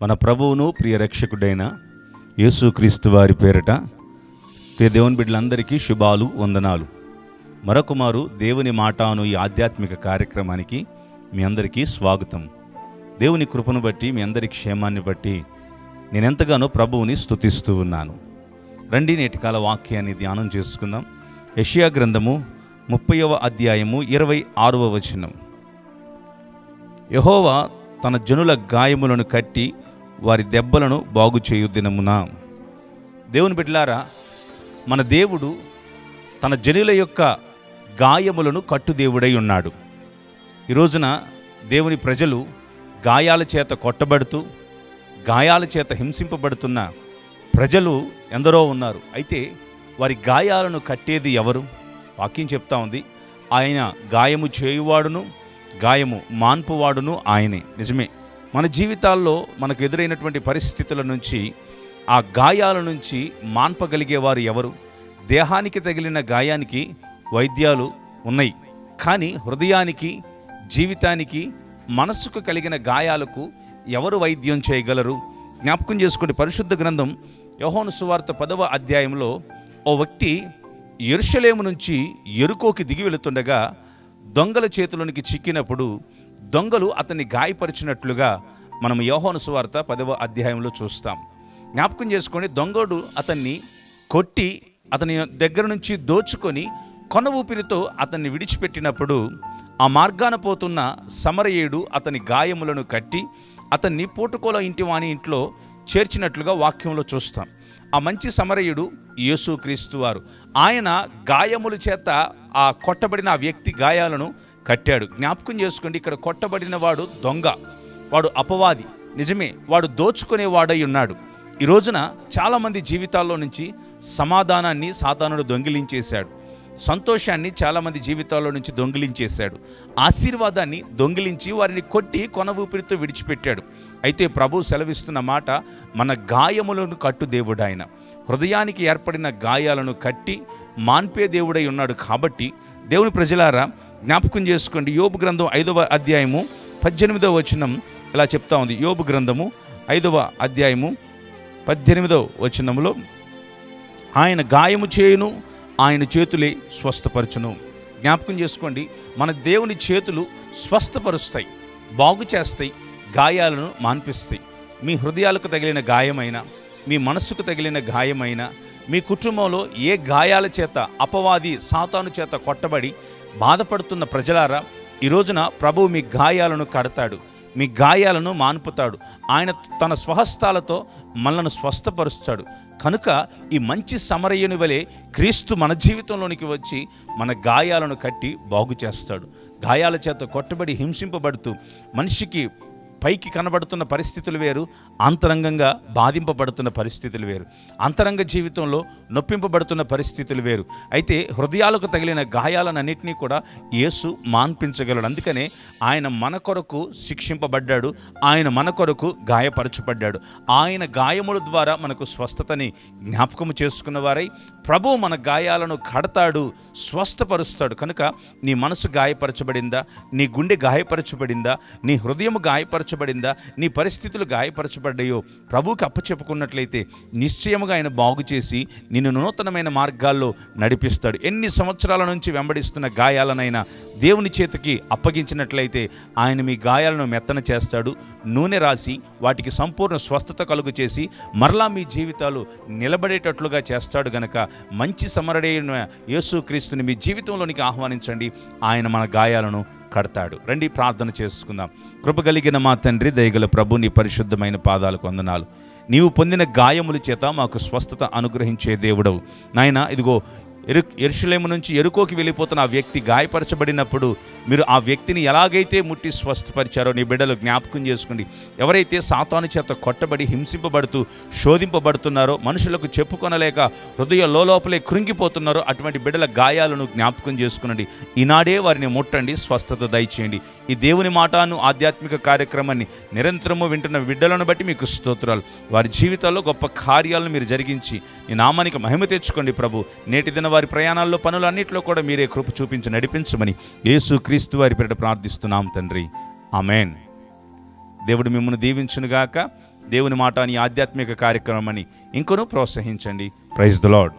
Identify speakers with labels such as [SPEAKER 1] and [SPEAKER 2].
[SPEAKER 1] మన ప్రభువును ప్రియ రక్షకుడైన యేసుక్రీస్తు వారి పేరిట ప్రియ దేవుని బిడ్డలందరికీ శుభాలు, వందనాలు. మరొకమారు దేవుని మాట అను ఈ ఆధ్యాత్మిక కార్యక్రమానికి మీ అందరికీ స్వాగతం. దేవుని కృపను బట్టి, మీ అందరి క్షేమాన్ని బట్టి నేనెంతగానో ప్రభువుని స్తుతిస్తూ ఉన్నాను. రండి, నేటి కాల వాక్యాన్ని ధ్యానం చేసుకుందాం. యెషయా గ్రంథము 30వ అధ్యాయము 26వ వచనం. యెహోవా తన జనుల గాయములను కట్టి వారి దెబ్బలను బాగు చేయు దినమున. దేవుని బిడ్డలారా, మన దేవుడు తన జనుల యొక్క గాయములను కట్టు దేవుడై ఉన్నాడు. ఈ రోజున దేవుని ప్రజలు గాయాల చేత కొట్టబడుతూ, గాయాల చేత హింసింపబడుతున్న ప్రజలు ఎందరో ఉన్నారు. అయితే వారి గాయాలను కట్టేది ఎవరు? వాక్యం చెప్తా ఉంది, ఆయన గాయము చేయువాడును గాయము మాన్పువాడును ఆయనే. నిజమే, మన జీవితాల్లో మనకు ఎదురైనటువంటి పరిస్థితుల నుంచి, ఆ గాయాల నుంచి మాన్పగలిగేవారు ఎవరు? దేహానికి తగిలిన గాయానికి వైద్యాలు ఉన్నాయి, కానీ హృదయానికి, జీవితానికి, మనస్సుకు కలిగిన గాయాలకు ఎవరు వైద్యం చేయగలరు? జ్ఞాపకం చేసుకోండి, పరిశుద్ధ గ్రంథం యోహాను సువార్త 10వ అధ్యాయంలో ఓ వ్యక్తి యెరూషలేము నుంచి యెరికోకి దిగి వెళుతుండగా దొంగల చేతులోనికి చిక్కినప్పుడు దొంగలు అతన్ని గాయపరిచినట్లుగా మనం యోహాను సువార్త 10వ అధ్యాయంలో చూస్తాం. జ్ఞాపకం చేసుకోండి, దొంగడు అతన్ని కొట్టి అతని దగ్గర నుంచి దోచుకొని కొన ఊపిరితో అతన్ని విడిచిపెట్టినప్పుడు ఆ మార్గాన పోతున్న సమరయుడు అతని గాయములను కట్టి అతన్ని పూటకోల ఇంటి వాని ఇంట్లో చేర్చినట్లుగా వాక్యంలో చూస్తాం. ఆ మంచి సమరయుడు యేసుక్రీస్తు వారు. ఆయన గాయముల చేత ఆ కొట్టబడిన ఆ వ్యక్తి గాయాలను కట్టాడు. జ్ఞాపకం చేసుకోండి, ఇక్కడ కొట్టబడిన వాడు దొంగ, వాడు అపవాది. నిజమే, వాడు దోచుకునేవాడై ఉన్నాడు. ఈ రోజున చాలామంది జీవితాల్లో నుంచి సమాధానాన్ని సాతానుడు దొంగిలించేశాడు, సంతోషాన్ని చాలామంది జీవితాల్లో నుంచి దొంగిలించేశాడు, ఆశీర్వాదాన్ని దొంగిలించి వారిని కొట్టి కొన ఊపిరితో విడిచిపెట్టాడు. అయితే ప్రభు సెలవిస్తున్న మాట, మన గాయములను కట్టు దేవుడు ఆయన. హృదయానికి ఏర్పడిన గాయాలను కట్టి మాన్పే దేవుడై ఉన్నాడు. కాబట్టి దేవుని ప్రజలారా, జ్ఞాపకం చేసుకోండి, యోబు గ్రంథం 5వ అధ్యాయము 18వ వచనం ఇలా చెప్తా ఉంది. యోబు గ్రంథము 5వ అధ్యాయము 18వ వచనంలో, ఆయన గాయము చేయును, ఆయన చేతులే స్వస్థపరచును. జ్ఞాపకం చేసుకోండి, మన దేవుని చేతులు స్వస్థపరుస్తాయి, బాగు చేస్తాయి, గాయాలను మాన్పిస్తాయి. మీ హృదయాలకు తగిలిన గాయమైనా, మీ మనస్సుకు తగిలిన గాయమైనా, మీ కుటుంబంలో ఏ గాయాల చేత అపవాది సాతాను చేత కొట్టబడి బాధపడుతున్న ప్రజలారా, ఈ రోజున ప్రభువు మీ గాయాలను కడతాడు, మీ గాయాలను మాన్పుతాడు. ఆయన తన స్వహస్తాలతో మనలను స్వస్థపరుస్తాడు. కనుక ఈ మంచి సమరయుని వలె క్రీస్తు మన జీవితంలోనికి వచ్చి మన గాయాలను కట్టి బాగు చేస్తాడు. గాయాల చేత కొట్టబడి హింసింపబడుతూ మనిషికి పైకి కనబడుతున్న పరిస్థితులు వేరు, అంతరంగంగా బాధింపబడుతున్న పరిస్థితులు వేరు. అంతరంగ జీవితంలో నొప్పింపబడుతున్న పరిస్థితులు వేరు. అయితే హృదయాలకు తగిలిన గాయాలన్నింటినీ కూడా యేసు మాన్పించగలడు. అందుకనే ఆయన మన కొరకు శిక్షింపబడ్డాడు, ఆయన మన కొరకు గాయపరచబడ్డాడు. ఆయన గాయముల ద్వారా మనకు స్వస్థతని జ్ఞాపకము చేసుకున్న వారై ప్రభువు మన గాయాలను కడతాడు, స్వస్థపరుస్తాడు. కనుక నీ మనసు గాయపరచబడిందా? నీ గుండె గాయపరచబడిందా? నీ హృదయం గాయపరచబడిందా? నీ పరిస్థితులు గాయపరచబడ్డాయో ప్రభువుకి అప్పచెప్పుకున్నట్లయితే నిశ్చయముగా ఆయన బాగు చేసి నిన్ను నూతనమైన మార్గాల్లో నడిపిస్తాడు. ఎన్ని సంవత్సరాల నుంచి వెంబడిస్తున్న గాయాలనైనా దేవుని చేతికి అప్పగించినట్లయితే ఆయన మీ గాయాలను మెత్తన చేస్తాడు, నూనె రాసి వాటికి సంపూర్ణ స్వస్థత కలుగు చేసి మరలా మీ జీవితాలు నిలబడేటట్లుగా చేస్తాడు. గనక మంచి సమరయుడైన యేసుక్రీస్తుని మీ జీవితంలోనికి ఆహ్వానించండి, ఆయన మన గాయాలను కడతాడు. రండి, ప్రార్థన చేసుకుందాం. కృపగలిగిన మా తండ్రి, దయగల ప్రభు, నీ పరిశుద్ధమైన పాదాలకు వందనాలు. నీవు పొందిన గాయముల చేత మాకు స్వస్థత అనుగ్రహించే దేవుడవు నాయన. ఇదిగో యెరూషలేము నుంచి యెరికోకి వెళ్ళిపోతున్న ఆ వ్యక్తి గాయపరచబడినప్పుడు మీరు ఆ వ్యక్తిని ఎలాగైతే ముట్టి స్వస్థపరిచారో నీ బిడ్డలు జ్ఞాపకం చేసుకోండి. ఎవరైతే సాతాను చేత కొట్టబడి హింసింపబడుతూ శోధింపబడుతున్నారో, మనుషులకు చెప్పుకొనలేక హృదయ లోపలే కృంగిపోతున్నారో అటువంటి బిడ్డల గాయాలను జ్ఞాపకం చేసుకునండి. ఈనాడే వారిని ముట్టండి, స్వస్థత దయచేయండి. ఈ దేవుని మాటను ఆధ్యాత్మిక కార్యక్రమాన్ని నిరంతరము వింటున్న బిడ్డలను బట్టి మీకు స్తోత్రాలు. వారి జీవితాల్లో గొప్ప కార్యాలను మీరు జరిగించి నీ నామానికి మహిమ తెచ్చుకోండి ప్రభు. నేటి దిన వారి ప్రయాణాల్లో, పనులన్నింటిలో కూడా మీరే కృప చూపించి నడిపించమని యేసుక్రీస్తు వారి పేరిట ప్రార్థిస్తున్నాం తండ్రి, ఆమేన్. దేవుడు మిమ్మల్ని దీవించునుగాక. దేవుని మాట అని ఆధ్యాత్మిక కార్యక్రమాన్ని ఇంకొను ప్రోత్సహించండి. Praise the lord.